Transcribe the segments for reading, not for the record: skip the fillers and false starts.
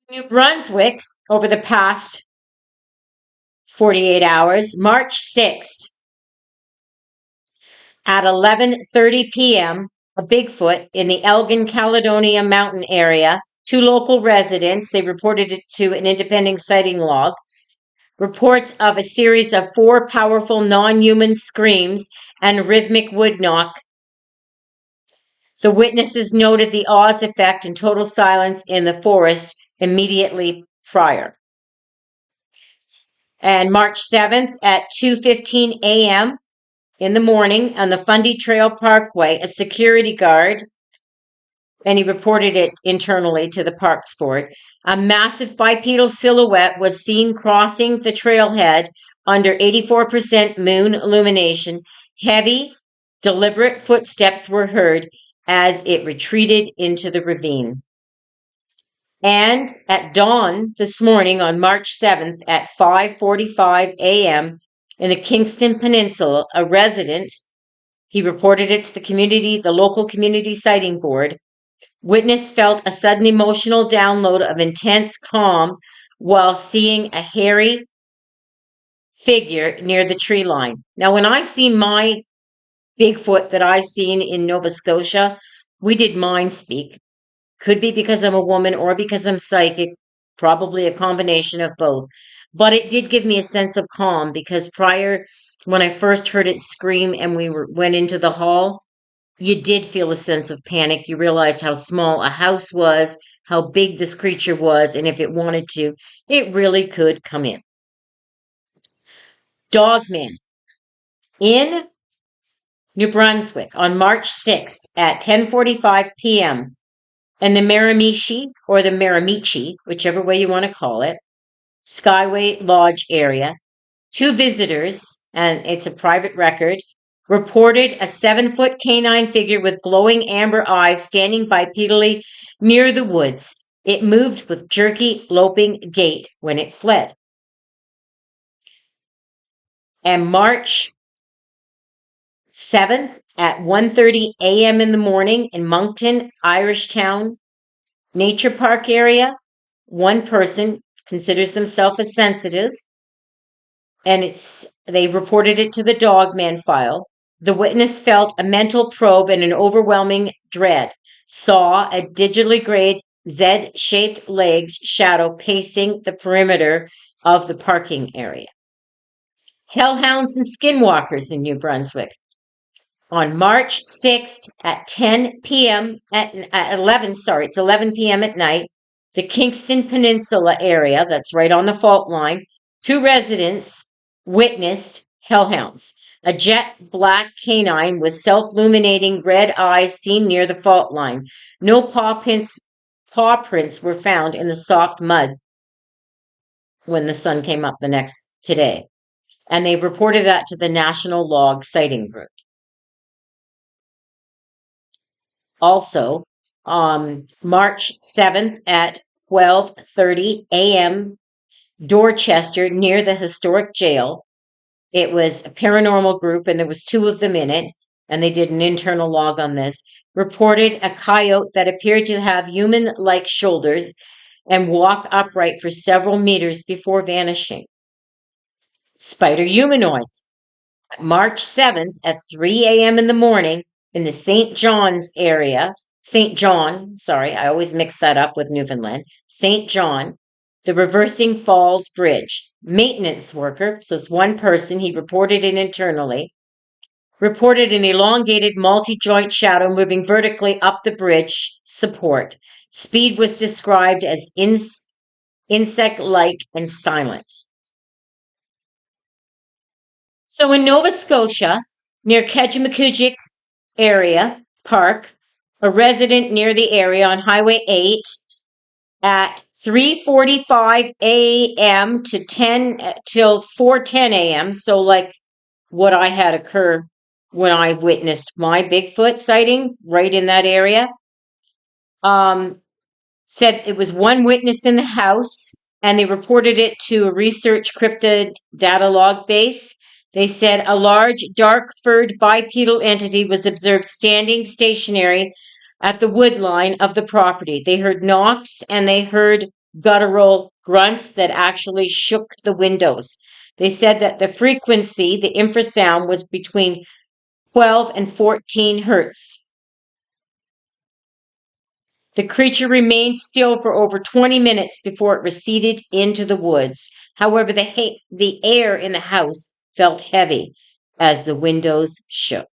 New Brunswick, over the past 48 hours, March 6th, at 11:30 p.m., a Bigfoot in the Elgin, Caledonia mountain area. Two local residents, they reported it to an independent sighting log. Reports of a series of 4 powerful non-human screams and rhythmic wood knock. The witnesses noted the Oz effect and total silence in the forest immediately prior. And March 7th at 2:15 a.m. in the morning on the Fundy Trail Parkway, a security guard, and he reported it internally to the Parks Board, a massive bipedal silhouette was seen crossing the trailhead under 84% moon illumination. Heavy, deliberate footsteps were heard as it retreated into the ravine. And at dawn this morning on March 7th at 5:45 a.m. in the Kingston Peninsula, a resident, he reported it to the local community sighting board. Witness felt a sudden emotional download of intense calm while seeing a hairy figure near the tree line. Now, when I see my Bigfoot that I seen in Nova Scotia, we did mind speak. Could be because I'm a woman or because I'm psychic, probably a combination of both. But it did give me a sense of calm because prior, when I first heard it scream and went into the hall, you did feel a sense of panic. You realized how small a house was, how big this creature was, and if it wanted to, it really could come in. Dogman in New Brunswick on March 6th at 10:45 p.m. in the Miramichi or the Miramichi, whichever way you want to call it, Skyway Lodge area. 2 visitors, and it's a private record, reported a 7-foot canine figure with glowing amber eyes standing bipedally near the woods. It moved with jerky, loping gait when it fled. And March 7th at 1:30 a.m. in the morning in Moncton, Irishtown Nature Park area, one person considers themselves as sensitive, and they reported it to the Dogman file. The witness felt a mental probe and an overwhelming dread, saw a digitally grayed Z-shaped legs shadow pacing the perimeter of the parking area. Hellhounds and skinwalkers in New Brunswick. On March 6th at 10 p.m. at 11 p.m. at night, the Kingston Peninsula area, that's right on the fault line, 2 residents witnessed hellhounds. A jet black canine with self-illuminating red eyes seen near the fault line. No paw prints were found in the soft mud when the sun came up today. And they reported that to the National Log Sighting Group. Also, March 7th at 12:30 a.m., Dorchester, near the historic jail. It was a paranormal group, and there was 2 of them in it, and they did an internal log on this. Reported a coyote that appeared to have human-like shoulders and walk upright for several meters before vanishing. Spider humanoids. March 7th at 3 a.m. in the morning in the St. John, I always mix that up with Newfoundland, St. John, the Reversing Falls Bridge. Maintenance worker, so it's one person, he reported it internally, reported an elongated multi-joint shadow moving vertically up the bridge support. Speed was described as insect-like and silent. So in Nova Scotia, near Kejimkujik area park, a resident near the area on Highway 8 at 3:45 a.m. till 4:10 a.m. So like what I had occur when I witnessed my Bigfoot sighting right in that area. Said it was one witness in the house, and they reported it to a research cryptid data log base. They said a large, dark-furred bipedal entity was observed standing stationary at the wood line of the property. They heard knocks and they heard guttural grunts that actually shook the windows. They said that the frequency, the infrasound, was between 12 and 14 hertz. The creature remained still for over 20 minutes before it receded into the woods. However, the air in the house felt heavy as the windows shook.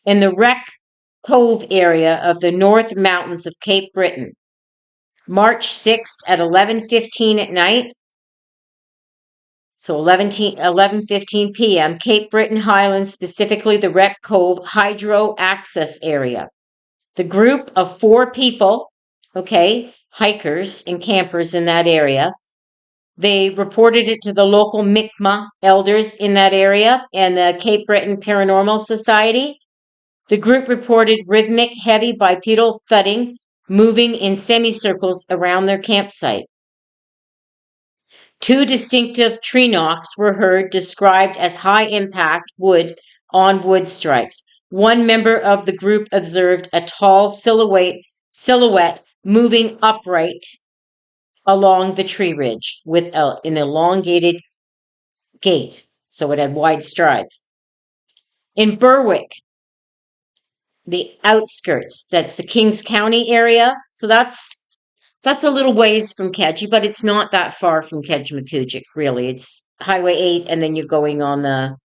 In the Wreck Cove area of the North Mountains of Cape Breton, March 6th at 11:15 at night, so 11:15 p.m., Cape Breton Highlands, specifically the Wreck Cove Hydro Access Area. The group of 4 people, hikers and campers in that area, they reported it to the local Mi'kmaq elders in that area and the Cape Breton Paranormal Society. The group reported rhythmic, heavy bipedal thudding, moving in semicircles around their campsite. 2 distinctive tree knocks were heard, described as high-impact wood-on-wood strikes. One member of the group observed a tall silhouette moving upright along the tree ridge with an elongated gait, so it had wide strides. In Berwick, the outskirts, that's the Kings County area, so that's a little ways from Kedge, but it's not that far from Kedge-McCujick, really. It's Highway 8, and then you're going on the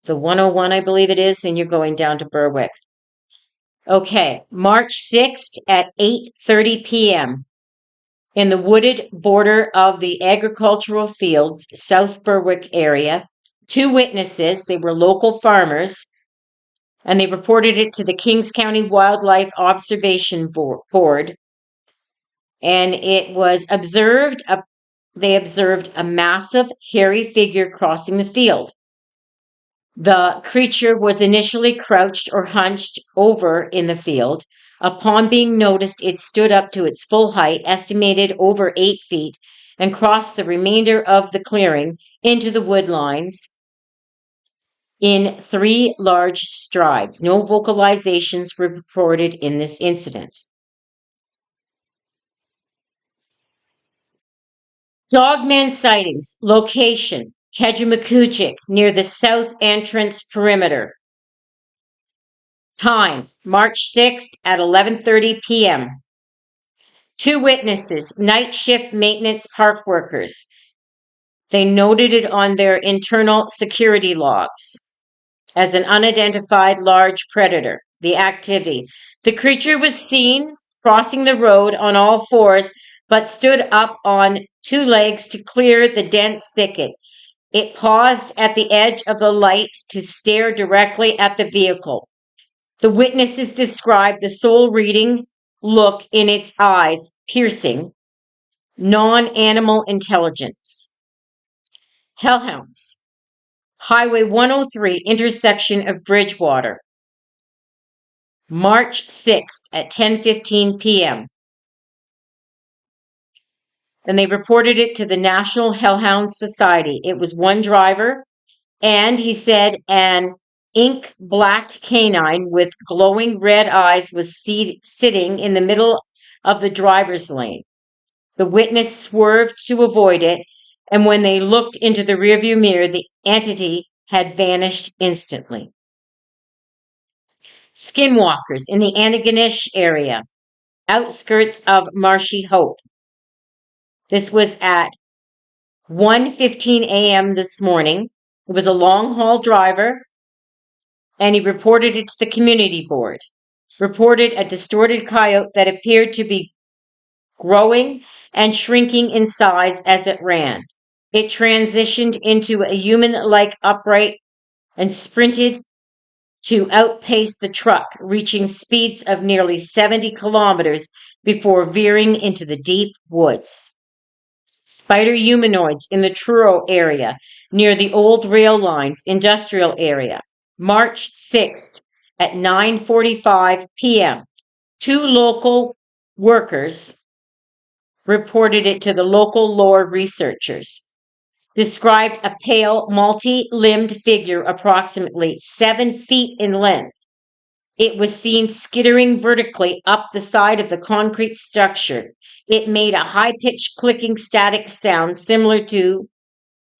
101, I believe it is, and you're going down to Berwick. Okay, March 6th at 8:30 p.m. in the wooded border of the agricultural fields, South Berwick area, 2 witnesses, they were local farmers, and they reported it to the Kings County Wildlife Observation Board. And it was they observed a massive, hairy figure crossing the field. The creature was initially crouched or hunched over in the field. Upon being noticed, it stood up to its full height, estimated over 8 feet, and crossed the remainder of the clearing into the wood lines in 3 large strides. No vocalizations were reported in this incident. Dogman sightings. Location, Kedge-McCujick, near the south entrance perimeter. Time, March 6th at 11:30 p.m. 2 witnesses, night shift maintenance park workers. They noted it on their internal security logs as an unidentified large predator. The activity. The creature was seen crossing the road on all 4s, but stood up on 2 legs to clear the dense thicket. It paused at the edge of the light to stare directly at the vehicle. The witnesses described the soul-reading look in its eyes, piercing, non-animal intelligence. Hellhounds. Highway 103, intersection of Bridgewater. March 6th at 10:15 p.m. And they reported it to the National Hellhound Society. It was 1 driver, and he said an ink black canine with glowing red eyes was sitting in the middle of the driver's lane. The witness swerved to avoid it, and when they looked into the rearview mirror, the entity had vanished instantly. Skinwalkers in the Antigonish area, outskirts of Marshy Hope. This was at 1:15 a.m. this morning. It was a long-haul driver, and he reported it to the community board. Reported a distorted coyote that appeared to be growing and shrinking in size as it ran. It transitioned into a human-like upright and sprinted to outpace the truck, reaching speeds of nearly 70 kilometers before veering into the deep woods. Spider humanoids in the Truro area, near the old rail lines industrial area. March 6th at 9:45 p.m. 2 local workers reported it to the local lore researchers. Described a pale, multi-limbed figure approximately 7 feet in length. It was seen skittering vertically up the side of the concrete structure. It made a high-pitched clicking static sound similar to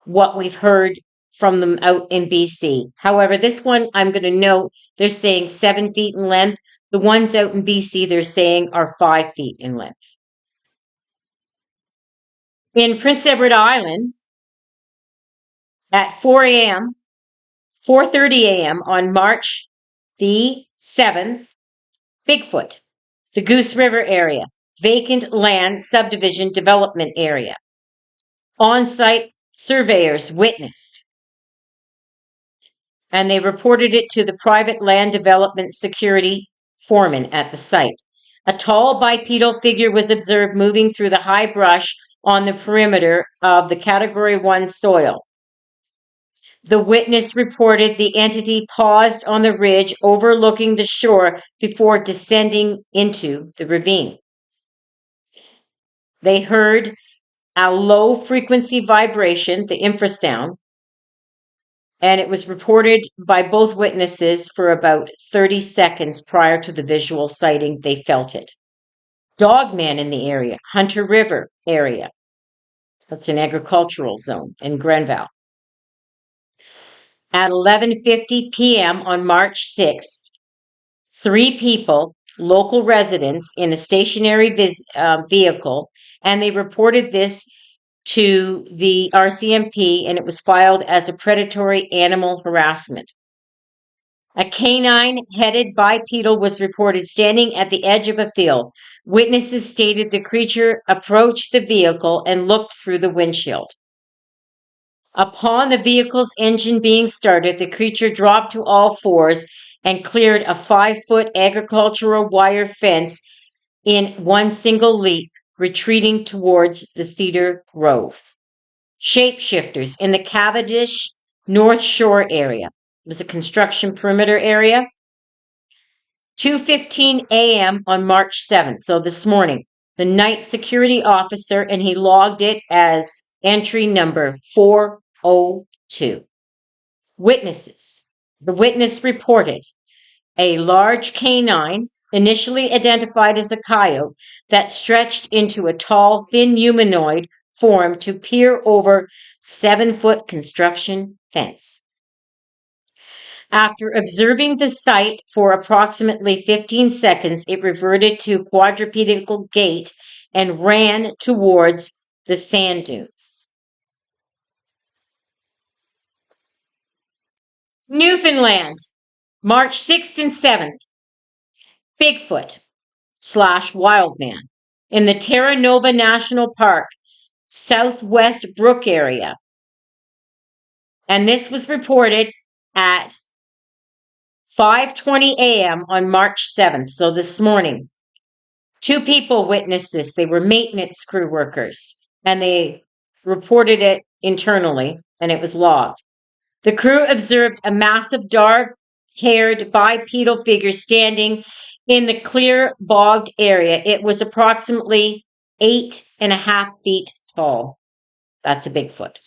what we've heard from them out in BC. However, this one I'm going to note, they're saying 7 feet in length. The ones out in BC, they're saying are 5 feet in length. In Prince Edward Island, at 4:30 a.m. on March the 7th, Bigfoot, the Goose River area, vacant land subdivision development area. On-site surveyors witnessed, and they reported it to the private land development security foreman at the site. A tall bipedal figure was observed moving through the high brush on the perimeter of the Category 1 soil. The witness reported the entity paused on the ridge overlooking the shore before descending into the ravine. They heard a low frequency vibration, the infrasound, and it was reported by both witnesses for about 30 seconds prior to the visual sighting. They felt it. Dogman in the area, Hunter River area. That's an agricultural zone in Grenville. At 11:50 p.m. on March 6th, 3 people, local residents, in a stationary vehicle, and they reported this to the RCMP, and it was filed as a predatory animal harassment. A canine-headed bipedal was reported standing at the edge of a field. Witnesses stated the creature approached the vehicle and looked through the windshield. Upon the vehicle's engine being started, the creature dropped to all fours and cleared a 5-foot agricultural wire fence in one single leap, retreating towards the Cedar Grove. Shapeshifters in the Cavendish North Shore area. It was a construction perimeter area. 2:15 a.m. on March 7th, so this morning, the night security officer, and he logged it as entry number 402. Witnesses. The witness reported a large canine, initially identified as a coyote, that stretched into a tall, thin humanoid form to peer over 7-foot construction fence. After observing the site for approximately 15 seconds, it reverted to quadrupedal gait and ran towards the sand dunes. Newfoundland, March 6th and 7th, Bigfoot / Wildman in the Terra Nova National Park, Southwest Brook area. And this was reported at 5:20 a.m. on March 7th, so this morning. 2 people witnessed this. They were maintenance crew workers, and they reported it internally, and it was logged. The crew observed a massive dark-haired bipedal figure standing in the clear bogged area. It was approximately 8.5 feet tall. That's a Bigfoot.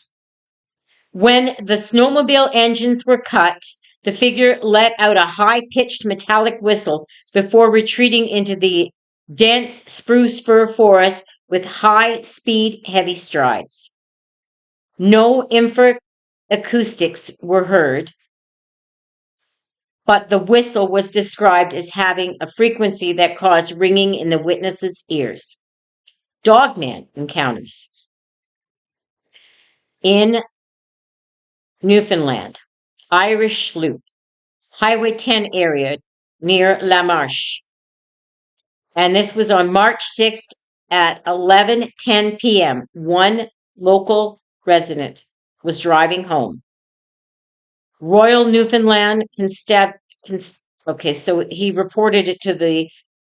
When the snowmobile engines were cut, the figure let out a high-pitched metallic whistle before retreating into the dense spruce fir forest with high-speed, heavy strides. No acoustics were heard, but the whistle was described as having a frequency that caused ringing in the witness's ears. Dogman encounters in Newfoundland, Irish Sloop, Highway 10 area near La Marche. And this was on March 6th at 11:10 p.m. One local resident was driving home. Royal Newfoundland okay, so he reported it to the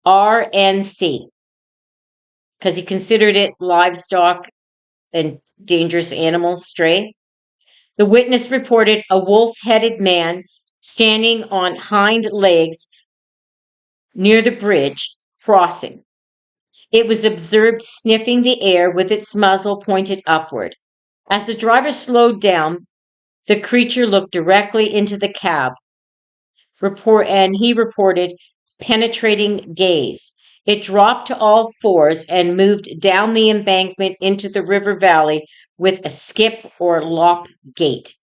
RNC because he considered it livestock and dangerous animals, stray. The witness reported a wolf-headed man standing on hind legs near the bridge crossing. It was observed sniffing the air with its muzzle pointed upward. As the driver slowed down, the creature looked directly into the cab, and he reported penetrating gaze. It dropped to all fours and moved down the embankment into the river valley with a skip or lop gait.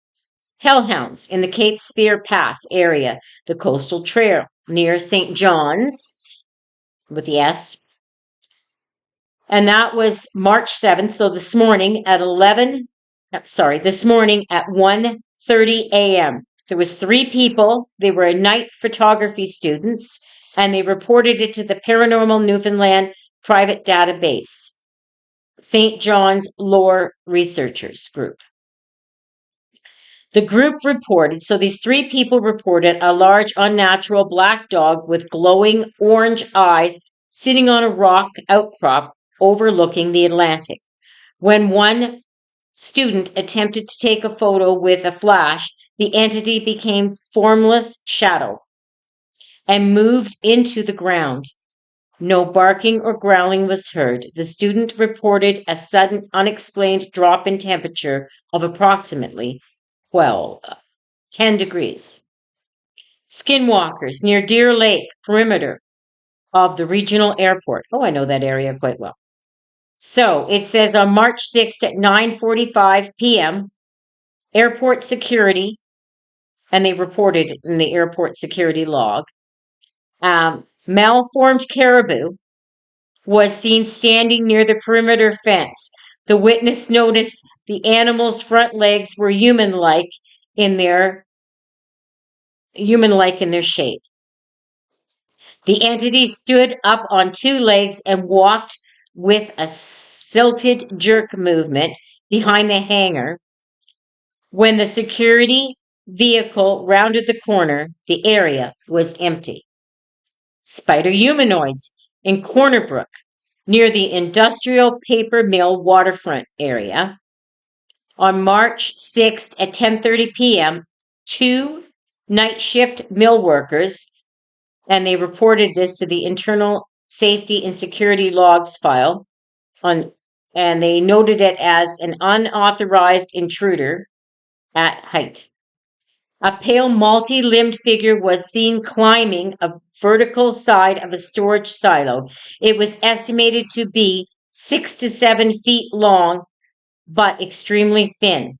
Hellhounds in the Cape Spear Path area, the coastal trail near St. John's with the S. And that was March 7th. So this morning at 1:30 a.m. There was 3 people. They were night photography students, and they reported it to the Paranormal Newfoundland private database, St. John's Lore Researchers Group. The group reported, so these 3 people reported a large unnatural black dog with glowing orange eyes sitting on a rock outcrop overlooking the Atlantic. When one student attempted to take a photo with a flash, the entity became formless shadow and moved into the ground. No barking or growling was heard. The student reported a sudden, unexplained drop in temperature of approximately 10 degrees. Skinwalkers near Deer Lake, perimeter of the regional airport. Oh, I know that area quite well. So it says on March 6th at 9:45 p.m., airport security, and they reported in the airport security log, malformed caribou was seen standing near the perimeter fence. The witness noticed the animal's front legs were human-like in their shape. The entity stood up on 2 legs and walked with a silted jerk movement behind the hangar. When the security vehicle rounded the corner, the area was empty. Spider humanoids in Corner Brook, near the industrial paper mill waterfront area. On March 6th at 10:30 p.m., 2 night shift mill workers, and they reported this to the Internal Safety and Security Logs file, and they noted it as an unauthorized intruder at height. A pale multi-limbed figure was seen climbing a vertical side of a storage silo. It was estimated to be 6 to 7 feet long, but extremely thin.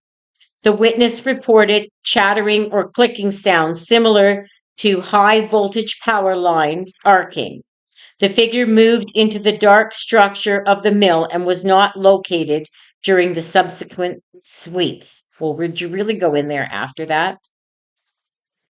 The witness reported chattering or clicking sounds similar to high voltage power lines arcing. The figure moved into the dark structure of the mill and was not located during the subsequent sweeps. Well, would you really go in there after that?